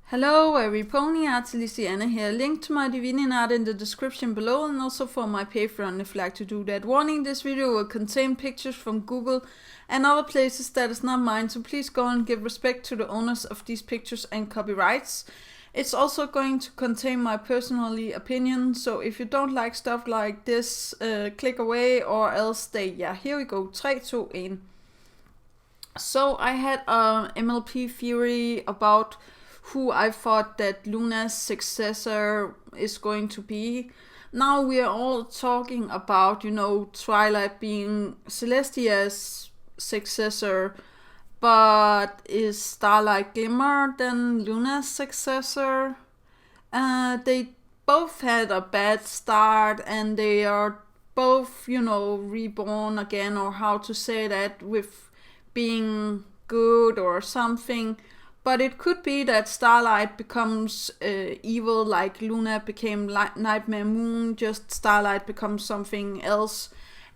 Hello, every pony, Celestia here. Link to my divining art in the description below and also for my Patreon if you'd like to do that. Warning, this video will contain pictures from Google and other places that is not mine, so please go and give respect to the owners of these pictures and copyrights. It's also going to contain my personal opinion, so if you don't like stuff like this, click away or else stay. Yeah, here we go. 3, 2, 1. So I had an MLP theory about who I thought that Luna's successor is going to be. Now we are all talking about, Twilight being Celestia's successor, but is Starlight Glimmer then Luna's successor? They both had a bad start and they are both, reborn again, or how to say that, with being good or something. But it could be that Starlight becomes evil like Luna became Nightmare Moon, just Starlight becomes something else.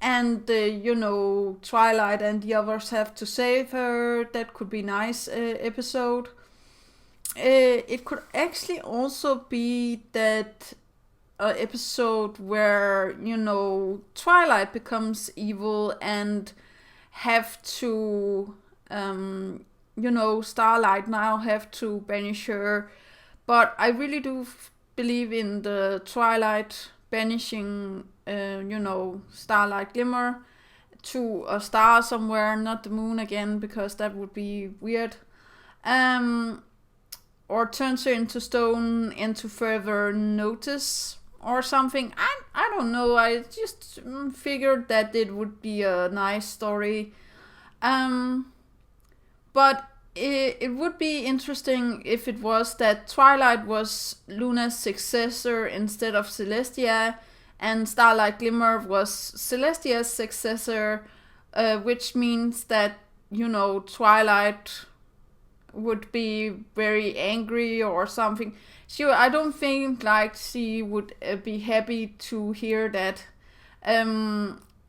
And, Twilight and the others have to save her. That could be nice episode. It could actually also be that episode where, Twilight becomes evil and have to... Starlight now have to banish her. But I really do believe in the Twilight banishing, Starlight Glimmer to a star somewhere, not the moon again, because that would be weird. Or turns her into stone into further notice or something. I don't know. I just figured that it would be a nice story. But it would be interesting if it was that Twilight was Luna's successor instead of Celestia, and Starlight Glimmer was Celestia's successor, which means that, Twilight would be very angry or something. I don't think she would be happy to hear that.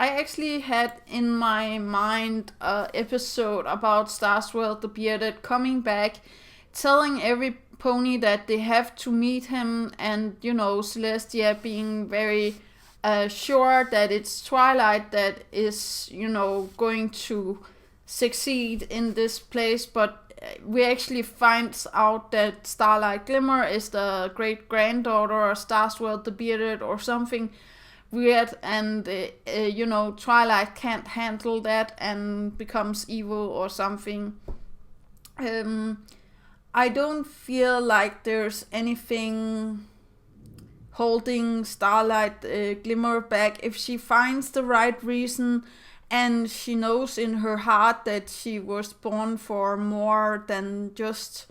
I actually had in my mind an episode about Starswell the Bearded coming back, telling every pony that they have to meet him, and, Celestia being very sure that it's Twilight that is, going to succeed in this place, but we actually find out that Starlight Glimmer is the great-granddaughter of Starswell the Bearded or something weird, and Twilight can't handle that and becomes evil or something. I don't feel like there's anything holding Starlight Glimmer back if she finds the right reason and she knows in her heart that she was born for more than just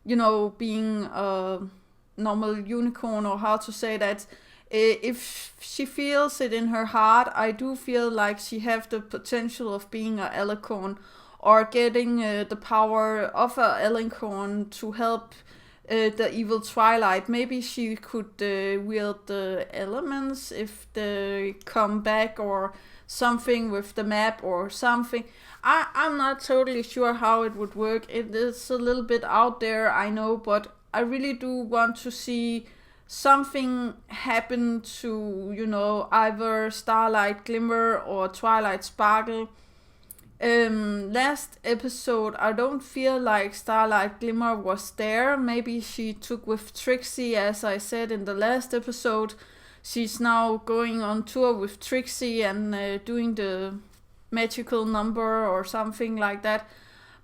being a normal unicorn, or how to say that. If she feels it in her heart, I do feel like she has the potential of being an alicorn, or getting the power of an alicorn to help the evil Twilight. Maybe she could wield the elements if they come back, or something with the map or something. I'm not totally sure how it would work. It is a little bit out there, I know, but I really do want to see something happened to, either Starlight Glimmer or Twilight Sparkle. Last episode, I don't feel like Starlight Glimmer was there. Maybe she took with Trixie, as I said in the last episode. She's now going on tour with Trixie and doing the magical number or something like that.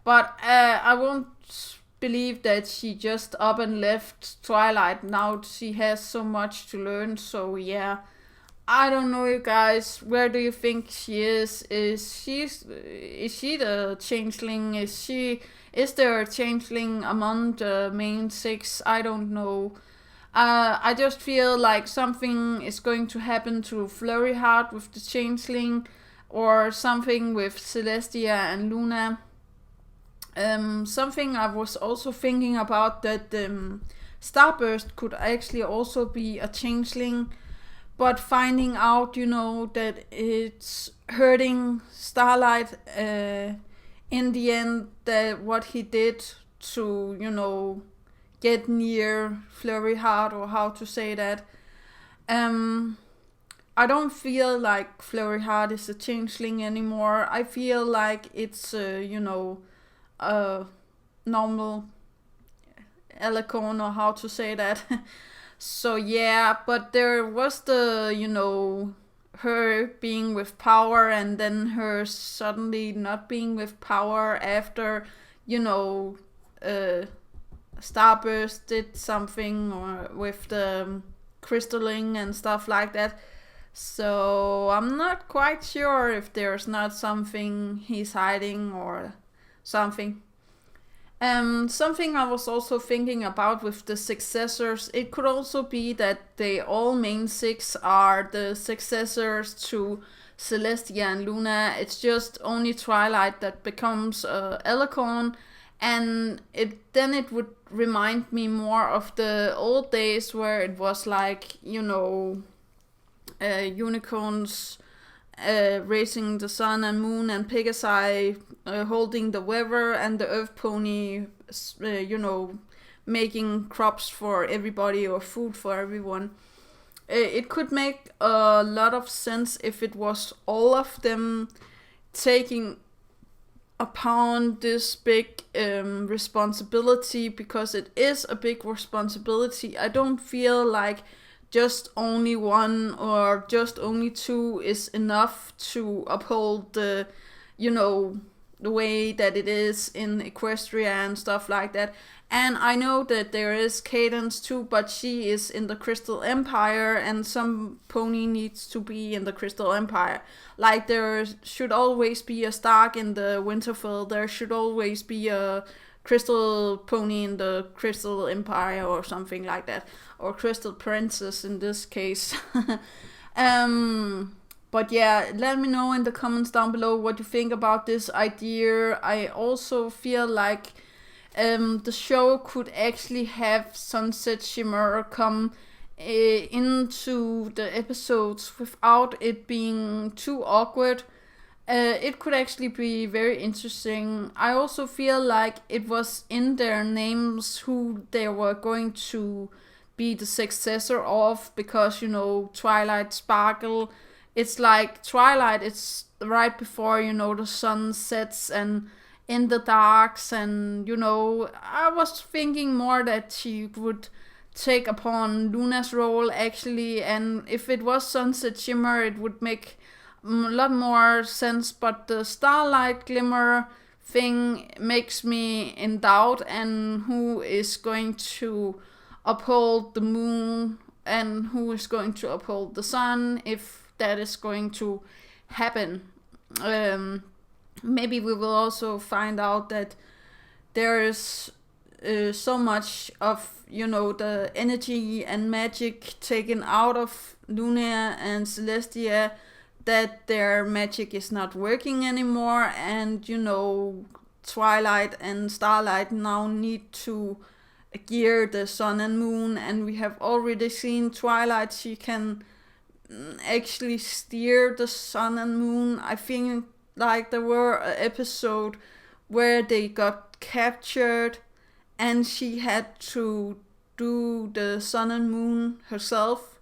But I won't believe that she just up and left Twilight. Now she has so much to learn, so yeah. I don't know, you guys. Where do you think she is? Is she the changeling? Is there a changeling among the main 6? I don't know. I just feel like something is going to happen to Flurry Heart with the changeling, or something with Celestia and Luna. Something I was also thinking about, that Starburst could actually also be a changeling, but finding out, that it's hurting Starlight in the end, that what he did to, get near Flurry Heart, or how to say that. I don't feel like Flurry Heart is a changeling anymore. I feel like it's a normal alicorn, or how to say that. So yeah, but there was her being with power, and then her suddenly not being with power after, Starburst did something or with the crystalling and stuff like that. So I'm not quite sure if there's not something he's hiding or something. Something I was also thinking about with the successors, it could also be that they all main six are the successors to Celestia and Luna. It's just only Twilight that becomes Alicorn, and it would remind me more of the old days where it was like, unicorns racing the sun and moon, and Pegasi holding the weather, and the earth pony, making crops for everybody or food for everyone. It could make a lot of sense if it was all of them taking upon this big responsibility, because it is a big responsibility. I don't feel like just only one or just only two is enough to uphold the way that it is in Equestria and stuff like that. And I know that there is Cadence too, but she is in the Crystal Empire, and some pony needs to be in the Crystal Empire. Like there should always be a Stark in the Winterfell, there should always be a Crystal Pony in the Crystal Empire or something like that, or Crystal Princess in this case. But yeah, let me know in the comments down below what you think about this idea. I also feel like the show could actually have Sunset Shimmer come into the episodes without it being too awkward. It could actually be very interesting. I also feel like it was in their names who they were going to be the successor of, because Twilight Sparkle, it's like Twilight, it's right before the sun sets and in the darks, and I was thinking more that she would take upon Luna's role actually, and if it was Sunset Shimmer it would make a lot more sense, but the Starlight Glimmer thing makes me in doubt, and who is going to uphold the moon and who is going to uphold the sun, if that is going to happen. Maybe we will also find out that there is so much of the energy and magic taken out of Luna and Celestia that their magic is not working anymore, and Twilight and Starlight now need to gear the sun and moon, and we have already seen Twilight, she can actually steer the sun and moon. I think like there were an episode where they got captured and she had to do the sun and moon herself.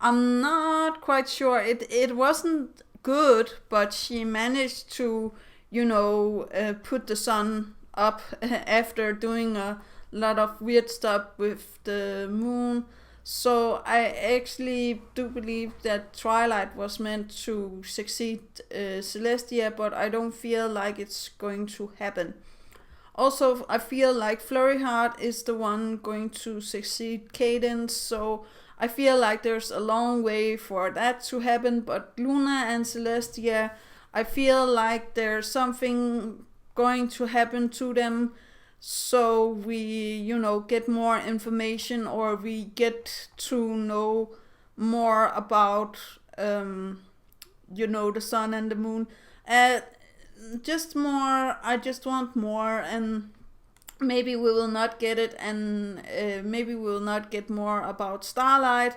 I'm not quite sure. It wasn't good, but she managed to, put the sun up after doing a lot of weird stuff with the moon. So I actually do believe that Twilight was meant to succeed Celestia, but I don't feel like it's going to happen. Also, I feel like Flurry Heart is the one going to succeed Cadence, so I feel like there's a long way for that to happen. But Luna and Celestia, I feel like there's something going to happen to them, so we get more information, or we get to know more about the sun and the moon. Just more. I just want more, and maybe we will not get it, and maybe we will not get more about Starlight.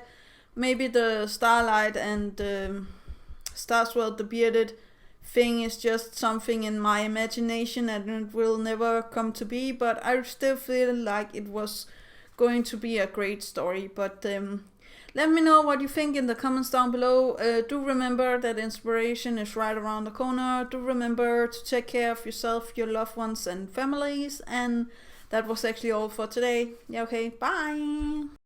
Maybe the Starlight and Starswell the Bearded thing is just something in my imagination and it will never come to be, but I still feel like it was going to be a great story. But let me know what you think in the comments down below. Do remember that inspiration is right around the corner. Do remember to take care of yourself, your loved ones and families. And that was actually all for today. Yeah, okay, bye!